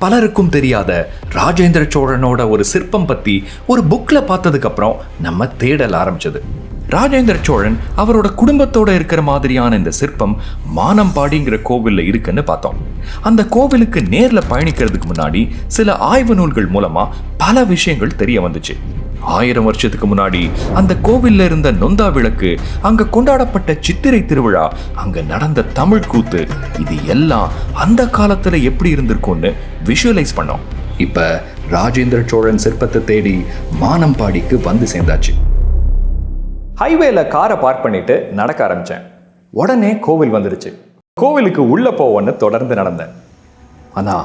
பலருக்கும் தெரியாத ராஜேந்திர சோழனோட ஒரு சிற்பம் பத்தி ஒரு புக்ல பார்த்ததுக்கு அப்புறம் நம்ம தேடல் ஆரம்பிச்சது. ராஜேந்திர சோழன் அவரோட குடும்பத்தோட இருக்கிற மாதிரியான இந்த சிற்பம் மானம்பாடிங்கிற கோவில்ல இருக்குன்னு பார்த்தோம். அந்த கோவிலுக்கு நேர்ல பயணிக்கிறதுக்கு முன்னாடி சில ஆய்வு நூல்கள் மூலமா பல விஷயங்கள் தெரிய வந்துச்சு. 1000 வருஷத்துக்கு முன்னாடி அந்த கோவில்ல இருந்த நொந்தா விளக்கு, அங்க கொண்டாடப்பட்ட சித்திரை திருவிழா, அங்க நடந்த தமிழ் கூத்து, இது எல்லாம் அந்த காலத்துல எப்படி இருந்திருக்கும்னு விஷுவலைஸ் பண்ணோம். இப்ப ராஜேந்திர சோழன் சிற்பத்தை தேடி மானம்பாடிக்கு வந்து சேர்ந்தாச்சு. ஹைவேல காரை பார்க் பண்ணிட்டு நடக்க ஆரம்பிச்சேன். உடனே கோவில் வந்துருச்சு. கோவிலுக்கு உள்ள போவோன்னு தொடர்ந்து நடந்தேன். ஆனா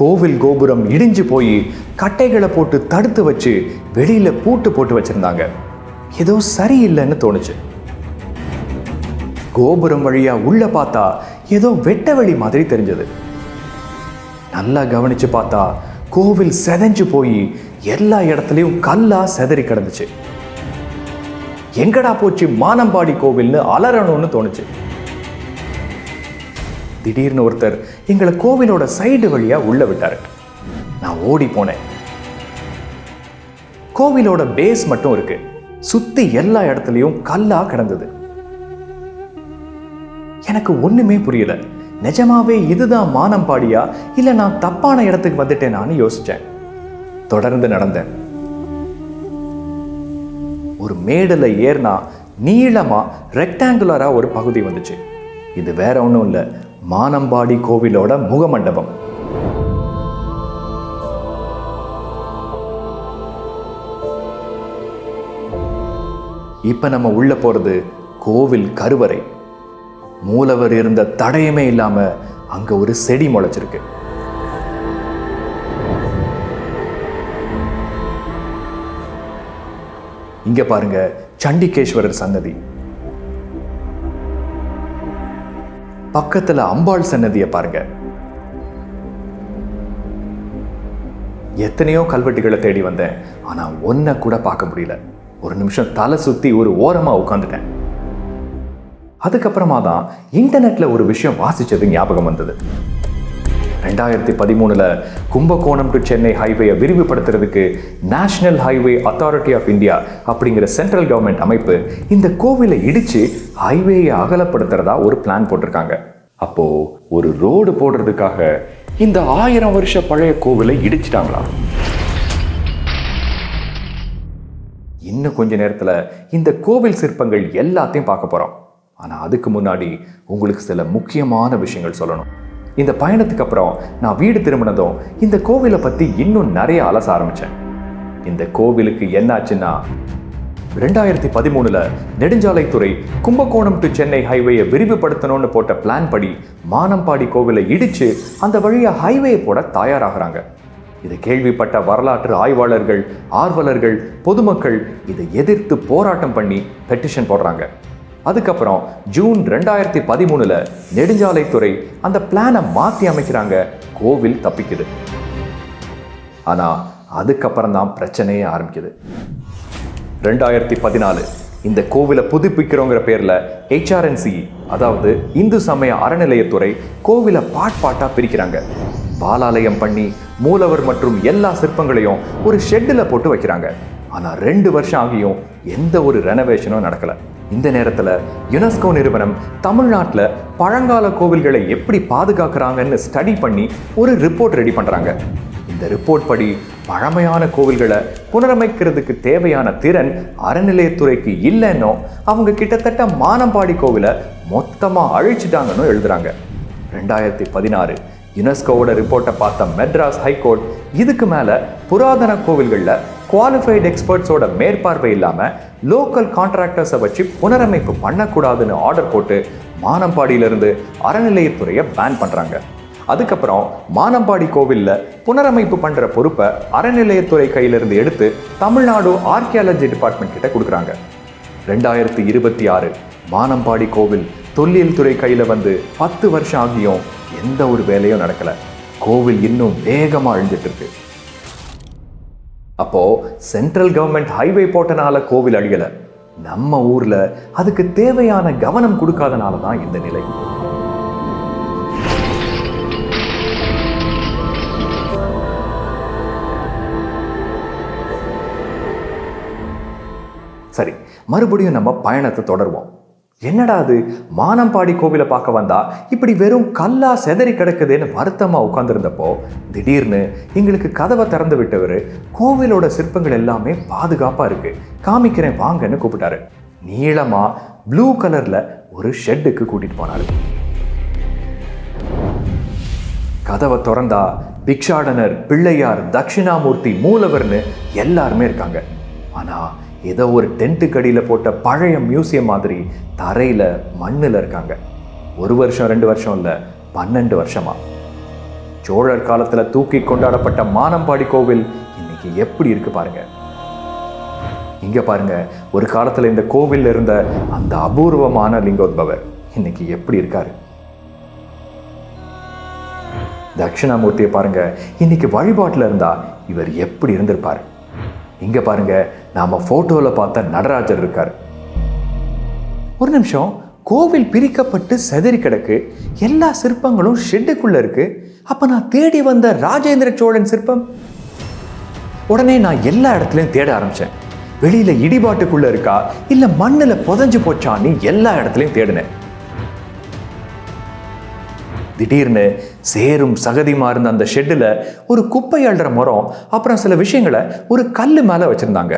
கோவில் கோபுரம் இடிஞ்சு போய் கட்டைகளை போட்டு தடுத்து வச்சு வெளியில பூட்டு போட்டு வச்சிருந்தாங்க. ஏதோ சரியில்லைன்னு தோணுச்சு. கோபுரம் வழியா உள்ள பார்த்தா ஏதோ வெட்ட வெளி மாதிரி தெரிஞ்சது. நல்லா கவனிச்சு பார்த்தா கோவில் செதஞ்சு போய் எல்லா இடத்துலயும் கல்லா செதறி கிடந்துச்சு. எங்கடா போச்சு மானம்பாடி கோவில்னு அலறணும்னு தோணுச்சு. திடீர்னு ஒருத்தர் எங்களை கோவிலோட சைடு வழியா உள்ள விட்டாரு. நான் ஓடி போனேன். கோவிலோட பேஸ் மட்டும் இருக்கு. சுத்தி எல்லா இடத்துலயும் கல்லா கிடந்தது. எனக்கு ஒண்ணுமே புரியல. நிஜமாவே இதுதான் மானம்பாடியா இல்ல நான் தப்பான இடத்துக்கு வந்துட்டேனான்னு யோசிச்சேன். தொடர்ந்து நடந்தேன். ஒரு மேடல ஏறினா நீளமா ரெக்டாங்குலரா ஒரு பகுதி வந்துச்சு. இது வேற ஒன்றும் இல்லை, மானம்பாடி கோவிலோட முகமண்டபம். இப்ப நம்ம உள்ள போறது கோவில் கருவறை. மூலவர் இருந்த தடயமே இல்லாம அங்க ஒரு செடி முளைச்சிருக்கு. இங்க பாருங்க, சண்டிகேஸ்வரர் சன்னதி. பக்கத்துல அம்பாள் சன்னதியை பாருங்க. எத்தனையோ கல்வெட்டுகளை தேடி வந்தேன், ஆனா ஒன்ன கூட பார்க்க முடியல. ஒரு நிமிஷம் தலை சுத்தி ஒரு ஓரமா உட்காந்துட்டேன். அதுக்கப்புறமா தான் இன்டர்நெட்ல ஒரு விஷயம் வாசிச்சது ஞாபகம் வந்தது. 2013 கும்பகோணம் டு சென்னை ஹைவேயை விரிவுபடுத்துறதுக்கு national highway authority of India அப்படிங்கிற சென்ட்ரல் கவர்மெண்ட் அமைப்பு இந்த கோவிலை இடிச்சு ஹைவேயை அகலப்படுத்துறதா ஒரு பிளான் போட்டிருக்காங்க. அப்போ ஒரு ரோடு போடுறதுக்காக இந்த 1000 வருஷ பழைய கோவிலை இடிச்சிட்டாங்களா? இன்னும் கொஞ்ச நேரத்துல இந்த கோவில் சிற்பங்கள் எல்லாத்தையும் பார்க்க போறோம். ஆனா அதுக்கு முன்னாடி உங்களுக்கு சில முக்கியமான விஷயங்கள் சொல்லணும். இந்த பயணத்துக்கு அப்புறம் நான் வீடு திரும்பினதும் இந்த கோவிலை பத்தி இன்னும் நிறைய அலச ஆரம்பிச்சேன். இந்த கோவிலுக்கு என்னாச்சுன்னா, 2013 நெடுஞ்சாலைத்துறை கும்பகோணம் டு சென்னை ஹைவேயை விரிவுபடுத்தணும்னு போட்ட பிளான் படி மானம்பாடி கோவிலை இடிச்சு அந்த வழியா ஹைவே போட தயாராகிறாங்க. இதை கேள்விப்பட்ட வரலாற்று ஆய்வாளர்கள், ஆர்வலர்கள், பொதுமக்கள் இதை எதிர்த்து போராட்டம் பண்ணி பெட்டிஷன் போடுறாங்க. அதுக்கப்புறம் ஜூன் 2013 நெடுஞ்சாலைத்துறை அந்த பிளானை மாற்றி அமைக்கிறாங்க. கோவில் தப்பிக்குது. ஆனா அதுக்கப்புறம் தான் பிரச்சனையே ஆரம்பிக்குது. 2014 இந்த கோவிலை புதுப்பிக்கிறோங்கிற பேர்ல HRNC, அதாவது இந்து சமய அறநிலையத்துறை, கோவிலை பாட்டா பிரிக்கிறாங்க. பாலாலயம் பண்ணி மூலவர் மற்றும் எல்லா சிற்பங்களையும் ஒரு ஷெட்டில் போட்டு வைக்கிறாங்க. ஆனா 2 வருஷம் ஆகியும் எந்த ஒரு ரெனோவேஷனும் நடக்கல. இந்த நேரத்துல யுனெஸ்கோ நிறுவனம் தமிழ்நாட்டில் பழங்கால கோவில்களை எப்படி பாதுகாக்கிறாங்கன்னு ஸ்டடி பண்ணி ஒரு ரிப்போர்ட் ரெடி பண்றாங்க. இந்த ரிப்போர்ட் படி பழமையான கோவில்களை புனரமைக்கிறதுக்கு தேவையான திறன் அறநிலையத்துறைக்கு இல்லைன்னோ, அவங்க கிட்டத்தட்ட மானம்பாடி கோவிலை மொத்தமா அழிச்சிட்டாங்கன்னு எழுதுறாங்க. 2016 யுனெஸ்கோவோட ரிப்போர்ட்டை பார்த்த மெட்ராஸ் ஹைகோர்ட் இதுக்கு மேல புராதன கோவில்களில் குவாலிஃபைடு எக்ஸ்பர்ட்ஸோட மேற்பார்வை இல்லாம லோக்கல் கான்ட்ராக்டர்ஸை வச்சு புனரமைப்பு பண்ணக்கூடாதுன்னு ஆர்டர் போட்டு மானம்பாடியிலிருந்து அறநிலையத்துறையை பேன் பண்றாங்க. அதுக்கப்புறம் மானம்பாடி கோவில்ல புனரமைப்பு பண்ற பொறுப்பை அறநிலையத்துறை கையிலிருந்து எடுத்து தமிழ்நாடு ஆர்கியாலஜி டிபார்ட்மெண்ட் கிட்ட கொடுக்குறாங்க. 2026 மானம்பாடி கோவில் தொல்லியல் துறை கையில வந்து 10 வருஷம் ஆகியும் எந்த ஒரு வேலையும் நடக்கல. கோவில் இன்னும் வேகமா அழிஞ்சிட்டு இருக்கு. அப்போ சென்ட்ரல் கவர்மெண்ட் ஹைவே போட்டனால கோவில் அழியல, நம்ம ஊர்ல அதுக்கு தேவையான கவனம் கொடுக்காதனால தான் இந்த நிலை. சரி, மறுபடியும் நம்ம பயணத்தை தொடருவோம். என்னடா அது, மானம்பாடி கோவிலை பார்க்க வந்தா இப்படி வெறும் கல்லா செதறி கிடக்குதுன்னு வருத்தமா உட்கார்ந்துருந்தப்போ திடீர்னு எங்களுக்கு கதவை திறந்து விட்டவர் கோவிலோட சிற்பங்கள் எல்லாமே பாதுகாப்பா இருக்கு, காமிக்கிறேன் வாங்கன்னு கூப்பிட்டாரு. நீளமா ப்ளூ கலர்ல ஒரு ஷெட்டுக்கு கூட்டிட்டு போனாரு. கதவை திறந்தா பிக்ஷாடனர், பிள்ளையார், தட்சிணாமூர்த்தி, மூலவர்னு எல்லாருமே இருக்காங்க. ஆனா ஏதோ ஒரு டென்ட்டுக்கு அடியில் போட்ட பழைய மியூசியம் மாதிரி தரையில மண்ணில் இருக்காங்க. 1 வருஷம் 2 வருஷம் இல்லை, 12 வருஷமா. சோழர் காலத்துல தூக்கி கொண்டாடப்பட்ட மானம்பாடி கோவில் இன்னைக்கு எப்படி இருக்கு பாருங்க. இங்க பாருங்க, ஒரு காலத்துல இந்த கோவில் இருந்த அந்த அபூர்வமான லிங்கோத்பவர் இன்னைக்கு எப்படி இருக்காரு. தட்சிணாமூர்த்தியை பாருங்க, இன்னைக்கு வழிபாட்டுல இருந்தா இவர் எப்படி இருந்திருப்பாரு. இங்க பாருங்க, நாம போட்டோல பார்த்த நடராஜர் இருக்காரு. ஒரு நிமிஷம், கோவில் பிரிக்கப்பட்டு செதறி கிடக்கு, எல்லா சிற்பங்களும் ஷெட்டுக்குள்ள இருக்கு. அப்ப நான் தேடி வந்த ராஜேந்திர சோழன் சிற்பம்? உடனே நான் எல்லா இடத்துலயும் தேட ஆரம்பிச்சேன். வெளியில இடிபாட்டுக்குள்ள இருக்கா இல்ல மண்ணுல புதைஞ்சு போச்சான்னு எல்லா இடத்துலயும் தேடினேன். திடீர்னு சேரும் சகதிமா இருந்த அந்த ஷெட்டில் ஒரு குப்பை அள்ளுற மரம், அப்புறம் சில விஷயங்களை ஒரு கல்லு மேல வச்சிருந்தாங்க.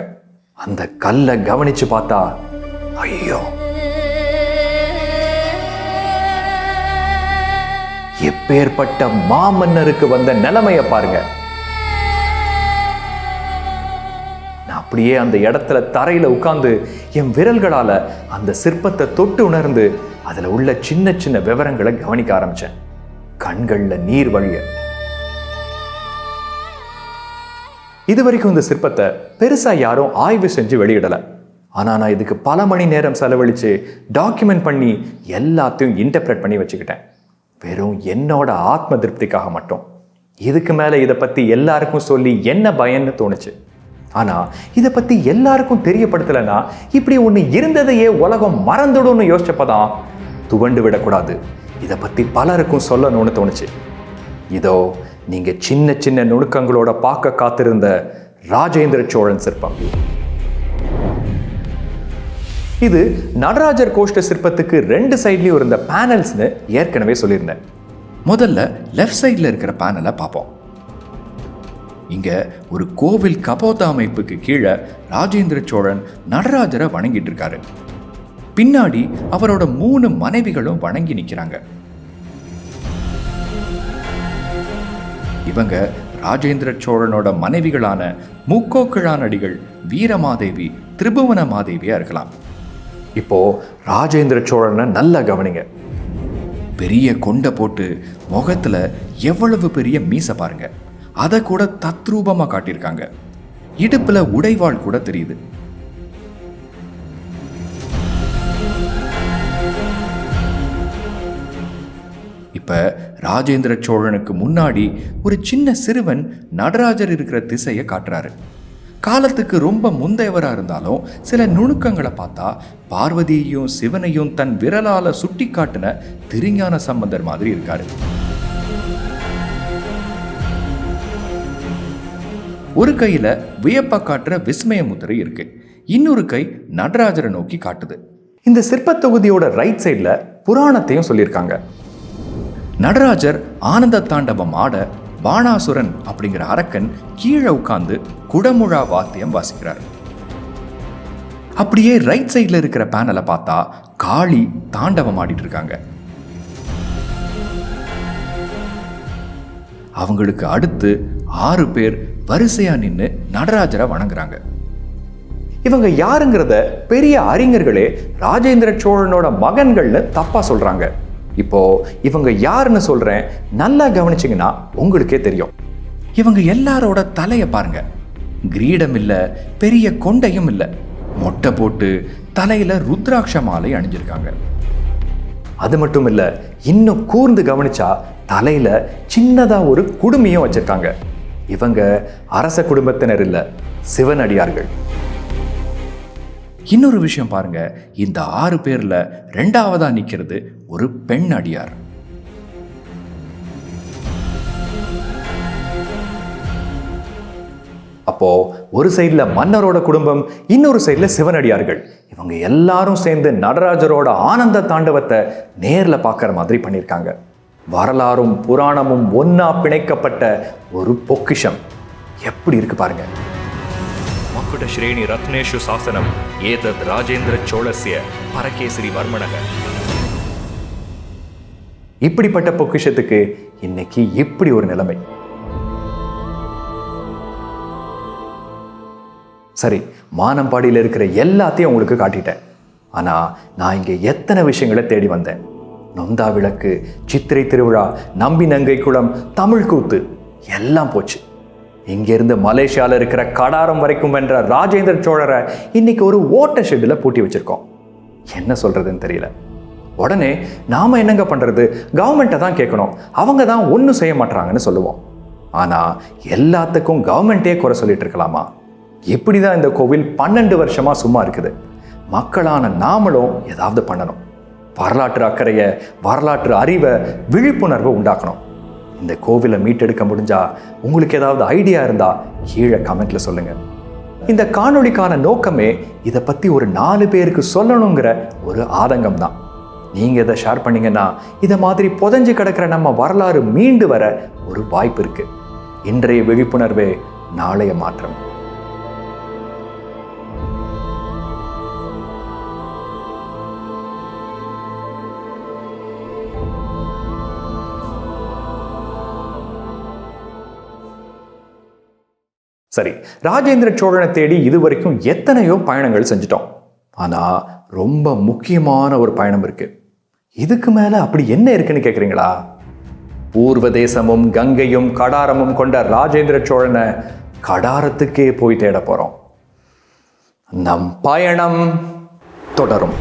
அந்த கல்லை கவனிச்சு பார்த்தா, ஐயோ, எப்பேற்பட்ட மாமன்னருக்கு வந்த நிலைமைய பாருங்க. நான் அப்படியே அந்த இடத்துல தரையில உட்கார்ந்து என் விரல்களால அந்த சிற்பத்தை தொட்டு உணர்ந்து அதுல உள்ள சின்ன சின்ன விவரங்களை கவனிக்க ஆரம்பிச்சேன். கண்கள்ல நீர் வழிய. இதுவரைக்கும் இந்த சிற்பத்தை பெருசா யாரும் ஆய்வு செஞ்சு வெளியிடல. ஆனா நான் இதுக்கு பல மணி நேரம் செலவழிச்சு டாக்குமெண்ட் பண்ணி எல்லாத்தையும் இன்டர்பிரட் பண்ணி வச்சுக்கிட்டேன். வெறும் என்னோட ஆத்ம திருப்திக்காக மட்டும். இதுக்கு மேல இதை பத்தி எல்லாருக்கும் சொல்லி என்ன பயன்னு தோணுச்சு. ஆனா இதை பத்தி எல்லாருக்கும் தெரியப்படுத்தலைன்னா இப்படி ஒண்ணு இருந்ததையே உலகம் மறந்துடும்னு யோசிச்சப்பதான் துவண்டு விடக்கூடாது, இதை பத்தி பலருக்கும் சொல்லணும்னு தோணுச்சு. இதோ நீங்க சின்ன சின்ன நுணுக்கங்களோட பார்க்க காத்திருந்த ராஜேந்திர சோழன் சிற்பம். இது நடராஜர் கோஷ்ட சிற்பத்துக்கு 2 சைட்லயும் இருந்த பேனல்ஸ்னு ஏற்கனவே சொல்லியிருந்தேன். முதல்ல லெஃப்ட் சைட்ல இருக்கிற பேனலை பார்ப்போம். இங்க ஒரு கோவில் கபோத அமைப்புக்கு கீழே ராஜேந்திர சோழன் நடராஜரை வணங்கிட்டு இருக்காரு. பின்னாடி அவரோட 3 மனைவிகளும் வணங்கி நிற்கிறாங்க. இவங்க ராஜேந்திர சோழனோட மனைவிகளான முக்கோக்கிழானடிகள், வீரமாதேவி, திரிபுவன மாதேவியா இருக்கலாம். இப்போ ராஜேந்திர சோழனை நல்லா கவனிங்க. பெரிய கொண்டை போட்டு முகத்துல எவ்வளவு பெரிய மீசை பாருங்க. அதை கூட தத்ரூபமா காட்டியிருக்காங்க. இடுப்புல உடைவாள் கூட தெரியுது. இப்ப ராஜேந்திர சோழனுக்கு முன்னாடி ஒரு சின்ன சிறுவன் நடராஜர் இருக்கிற திசையை காட்டுறாரு. காலத்துக்கு ரொம்ப முந்தையவரா இருந்தாலும் சில நுணுக்கங்களை பார்த்தா பார்வதியையும் சிவனையும் தன் விரலால சுட்டி காட்டின திருஞான சம்பந்தர் மாதிரி இருக்காரு. ஒரு கையில வியப்ப காட்டுற விஸ்மய முத்திரை இருக்கு, இன்னொரு கை நடராஜரை நோக்கி காட்டுது. இந்த சிற்ப தொகுதியோட ரைட் சைட்ல புராணத்தையும் சொல்லியிருக்காங்க. நடராஜர் ஆனந்த தாண்டவம் ஆட பாணாசுரன் அப்படிங்கிற அரக்கன் கீழே உட்கார்ந்து குடமுழா வாத்தியம் வாசிக்கிறார். அப்படியே ரைட் சைட்ல இருக்கிற பேனலை பார்த்தா காளி தாண்டவம் ஆடிட்டு இருக்காங்க. அவங்களுக்கு அடுத்து 6 பேர் வரிசையா நின்று நடராஜரை வணங்குறாங்க. இவங்க யாருங்கிறத பெரிய அறிஞர்களே ராஜேந்திர சோழனோட மகன்கள்னு தப்பா சொல்றாங்க. இப்போ இவங்க யாருன்னு சொல்றேன், நல்லா கவனிச்சிங்கன்னா உங்களுக்கே தெரியும். இவங்க எல்லாரோட தலையை பாருங்க. கிரீடம் இல்ல, பெரிய கொண்டையும் இல்ல, மொட்டை போட்டு தலையில ருத்ராட்ச மாலை அணிஞ்சிருக்காங்க. அது மட்டும் இல்ல, இன்னும் கூர்ந்து கவனிச்சா தலையில சின்னதா ஒரு குடுமியும் வச்சிருக்காங்க. இவங்க அரச குடும்பத்தினர் இல்ல, சிவனடியார்கள். இன்னொரு விஷயம் பாருங்க, இந்த 6 பேர்ல 2ஆவதா நிக்கிறது ஒரு பெண் அடியார். அப்போ ஒரு சைடுல மன்னரோட குடும்பம், இன்னொரு சைடுல சிவனடியார்கள், இவங்க எல்லாரும் சேர்ந்து நடராஜரோட ஆனந்த தாண்டவத்தை நேர்ல பார்க்குற மாதிரி பண்ணியிருக்காங்க. வரலாறும் புராணமும் ஒன்னா பிணைக்கப்பட்ட ஒரு பொக்கிஷம். எப்படி இருக்கு பாருங்க. மக்குட ஸ்ரேணி ரத்னேஷு சாசனம் ஏதத் ராஜேந்திர சோழஸ்ய பரகேசரி வர்மணக. இப்படிப்பட்ட பொக்கிஷத்துக்கு இன்னைக்கு இப்படி ஒரு நிலைமை. சரி, மானம்பாடியில் இருக்கிற எல்லாத்தையும் உங்களுக்கு காட்டிட்டேன். ஆனால் நான் இங்கே எத்தனை விஷயங்களை தேடி வந்தேன். நொந்தா விளக்கு, சித்திரை திருவிழா, நம்பி நங்கை குளம், தமிழ் கூத்து எல்லாம் போச்சு. இங்கிருந்து மலேசியாவில் இருக்கிற கடாரம் வரைக்கும் வென்ற ராஜேந்திர சோழரை இன்னைக்கு ஒரு ஓட்ட ஷெட்டில் பூட்டி வச்சிருக்கோம். என்ன சொல்றதுன்னு தெரியல. உடனே நாம என்னங்க பண்றது, கவர்மெண்ட்டை தான் கேட்கணும், அவங்க தான் ஒன்றும் செய்ய மாட்டாங்கன்னு சொல்லுவோம். ஆனால் எல்லாத்துக்கும் கவர்மெண்ட்டே குறை சொல்லிட்டு இருக்கலாமா? இப்படி தான் இந்த கோவில் 12 வருஷமா சும்மா இருக்குது. மக்களான நாமளும் ஏதாவது பண்ணணும். வரலாற்று அக்கறையை, வரலாற்று அறிவை, விழிப்புணர்வை உண்டாக்கணும். இந்த கோவிலை மீட்டெடுக்க முடிஞ்சா உங்களுக்கு ஏதாவது ஐடியா இருந்தா கீழே கமெண்ட்ல சொல்லுங்க. இந்த காணொளிக்கான நோக்கமே இதை பத்தி ஒரு 4 பேருக்கு சொல்லணுங்கிற ஒரு ஆதங்கம் தான். நீங்க இதை ஷேர் பண்ணீங்கன்னா இதை மாதிரி புதைஞ்சு கிடக்கிற நம்ம வரலாறு மீண்டு வர ஒரு வாய்ப்பு இருக்கு. இன்றைய விழிப்புணர்வே நாளைய மாற்றம். சரி, ராஜேந்திர சோழனை தேடி இதுவரைக்கும் எத்தனையோ பயணங்கள் செஞ்சிட்டோம். ஆனா ரொம்ப முக்கியமான ஒரு பயணம் இருக்கு. இதுக்கு மேல அப்படி என்ன இருக்குன்னு கேக்குறீங்களா? பூர்வ தேசமும் கங்கையும் கடாரமும் கொண்ட ராஜேந்திர சோழனை கடாரத்துக்கே போய் தேட போறோம். நம் பயணம் தொடரும்.